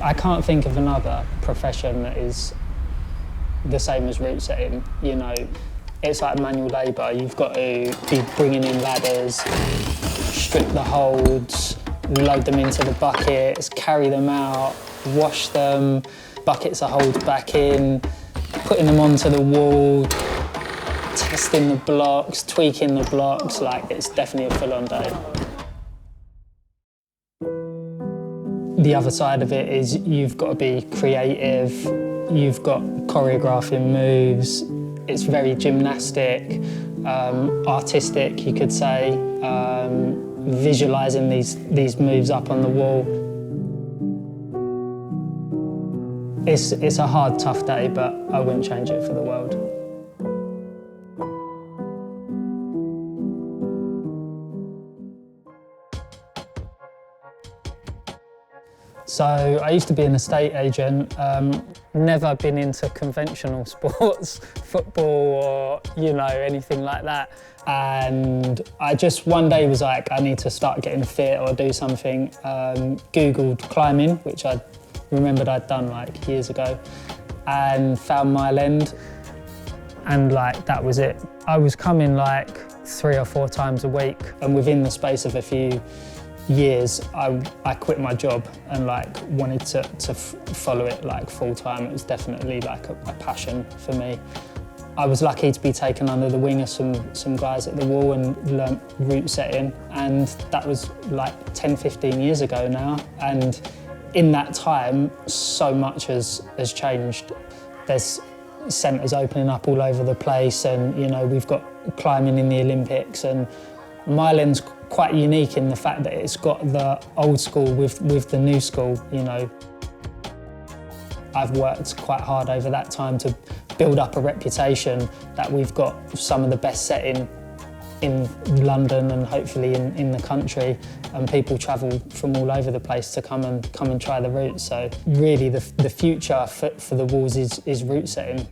I can't think of another profession that is the same as route setting. You know, it's like manual labour. You've got to be bringing in ladders, strip the holds, load them into the buckets, carry them out, wash them, buckets of holds back in, putting them onto the wall, testing the blocks, tweaking the blocks. Like, it's definitely a full-on day. The other side of it is you've got to be creative, you've got choreographing moves, it's very gymnastic, artistic, you could say, visualising these moves up on the wall. It's a hard, tough day, but I wouldn't change it for the world. So I used to be an estate agent, never been into conventional sports, football or, you know, anything like that. And I just one day was like, I need to start getting fit or do something. Googled climbing, which I remembered I'd done like years ago, and found Mile End. And like, that was it. I was coming like 3 or 4 times a week, and within the space of a few years, I quit my job and like wanted to follow it like full time. It was definitely like a passion for me. I was lucky to be taken under the wing of some guys at the Wall and learnt route setting, and that was like 10, 15 years ago now. And in that time, so much has changed. There's centres opening up all over the place, and you know, we've got climbing in the Olympics, and Mile End's quite unique in the fact that it's got the old school with the new school, you know. I've worked quite hard over that time to build up a reputation that we've got some of the best setting in London and hopefully in the country, and people travel from all over the place to come and try the route. So really the future for the Walls is route setting.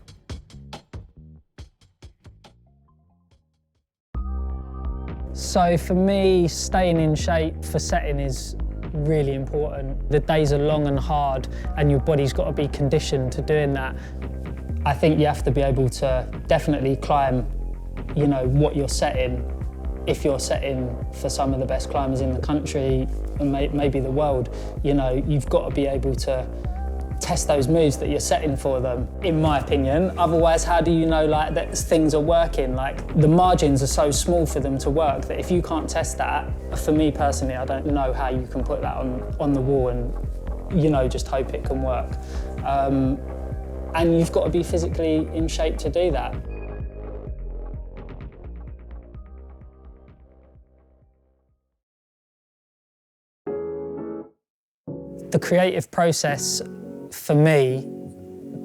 So for me, staying in shape for setting is really important. The days are long and hard, and your body's got to be conditioned to doing that. I think you have to be able to definitely climb, you know, what you're setting. If you're setting for some of the best climbers in the country and maybe the world, you know, you've got to be able to test those moves that you're setting for them, in my opinion. Otherwise, how do you know like that things are working? Like, the margins are so small for them to work that if you can't test that, for me personally, I don't know how you can put that on the wall and, you know, just hope it can work. And you've got to be physically in shape to do that. The creative process for me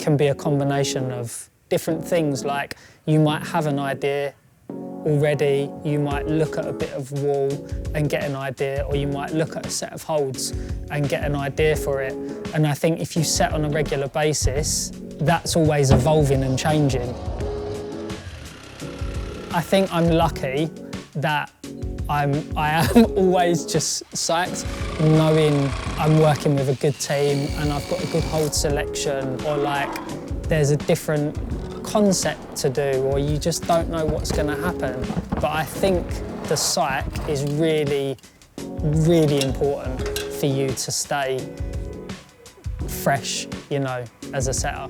can be a combination of different things. Like, you might have an idea already, you might look at a bit of wall and get an idea, or you might look at a set of holds and get an idea for it. And I think if you set on a regular basis, that's always evolving and changing. I think I'm lucky that I am always just psyched, knowing I'm working with a good team and I've got a good hold selection, or like there's a different concept to do, or you just don't know what's going to happen. But I think the psych is really, really important for you to stay fresh, you know, as a setter.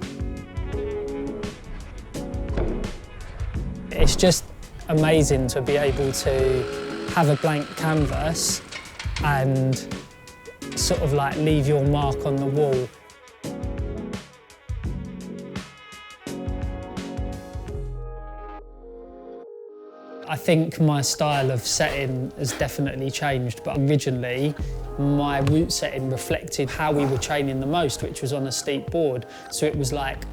It's just amazing to be able to have a blank canvas and sort of like leave your mark on the wall. I think my style of setting has definitely changed, but originally my route setting reflected how we were training the most, which was on a steep board. So it was like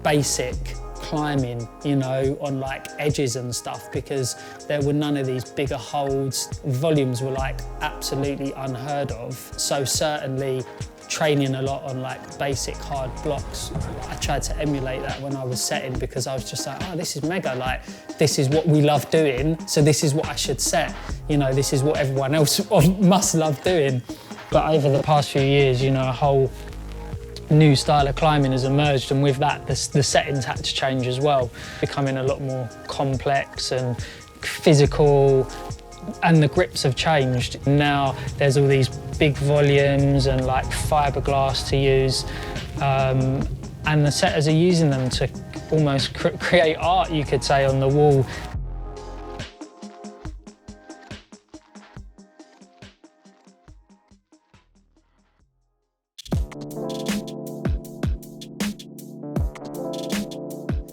basic climbing, you know, on like edges and stuff, because there were none of these bigger holds. Volumes were like absolutely unheard of. So certainly training a lot on like basic hard blocks. I tried to emulate that when I was setting, because I was just like, oh, this is mega, like this is what we love doing, so this is what I should set. You know, this is what everyone else must love doing. But over the past few years, you know, a whole new style of climbing has emerged, and with that the settings had to change as well, becoming a lot more complex and physical, and the grips have changed. Now there's all these big volumes and like fiberglass to use, and the setters are using them to almost create art, you could say, on the wall.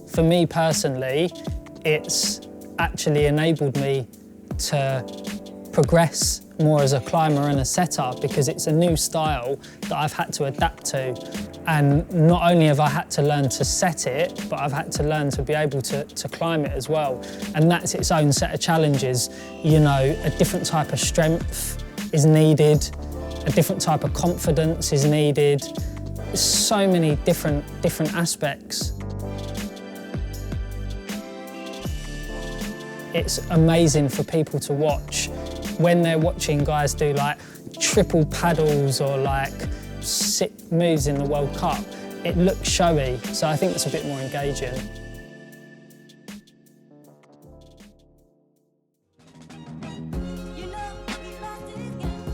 For me personally, it's actually enabled me to progress more as a climber and a setter, because it's a new style that I've had to adapt to. And not only have I had to learn to set it, but I've had to learn to be able to climb it as well. And that's its own set of challenges. You know, a different type of strength is needed, a different type of confidence is needed. There's so many different aspects. It's amazing for people to watch when they're watching guys do like triple paddles or like sick moves in the World Cup. It looks showy, so I think it's a bit more engaging.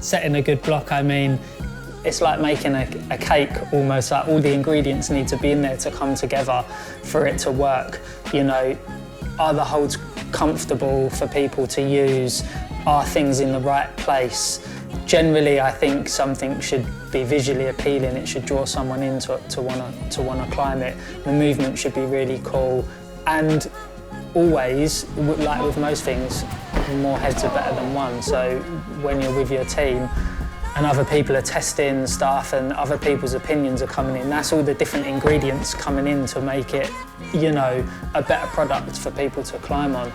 Setting a good block, I mean, it's like making a cake almost. Like all the ingredients need to be in there to come together for it to work. You know, are the holds comfortable for people to use? Are things in the right place? Generally, I think something should be visually appealing. It should draw someone in to want to climb it. The movement should be really cool. And always, like with most things, more heads are better than one. So when you're with your team and other people are testing stuff and other people's opinions are coming in, that's all the different ingredients coming in to make it, you know, a better product for people to climb on.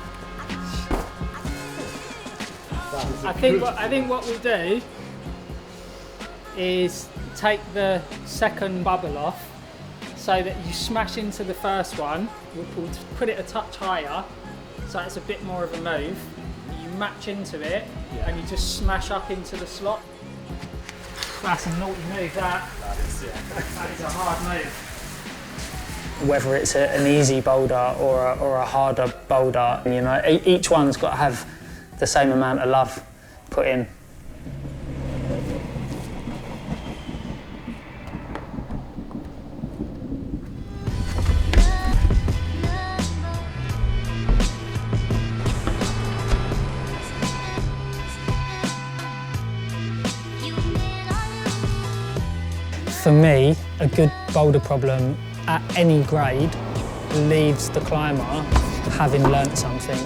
I think what we'll do is take the second bubble off so that you smash into the first one. We'll put it a touch higher so it's a bit more of a move. You match into it and you just smash up into the slot. That's a naughty move, that. That is a hard move. Whether it's an easy boulder or a harder boulder, you know, each one's got to have the same amount of love put in. For me, a good boulder problem at any grade leaves the climber having learnt something.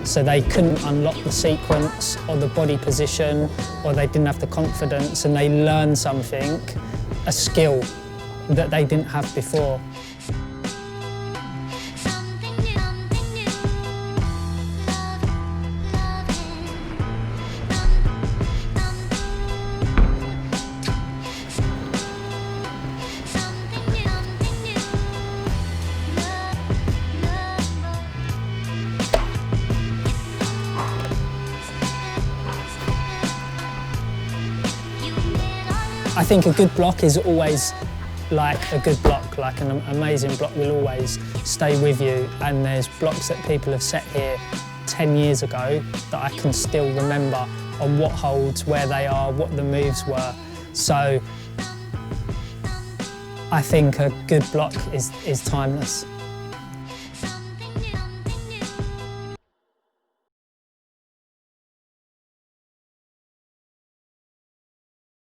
So they couldn't unlock the sequence or the body position, or they didn't have the confidence, and they learned something, a skill that they didn't have before. I think a good block is always like a good block, like an amazing block will always stay with you. And there's blocks that people have set here 10 years ago that I can still remember on what holds, where they are, what the moves were. So I think a good block is timeless.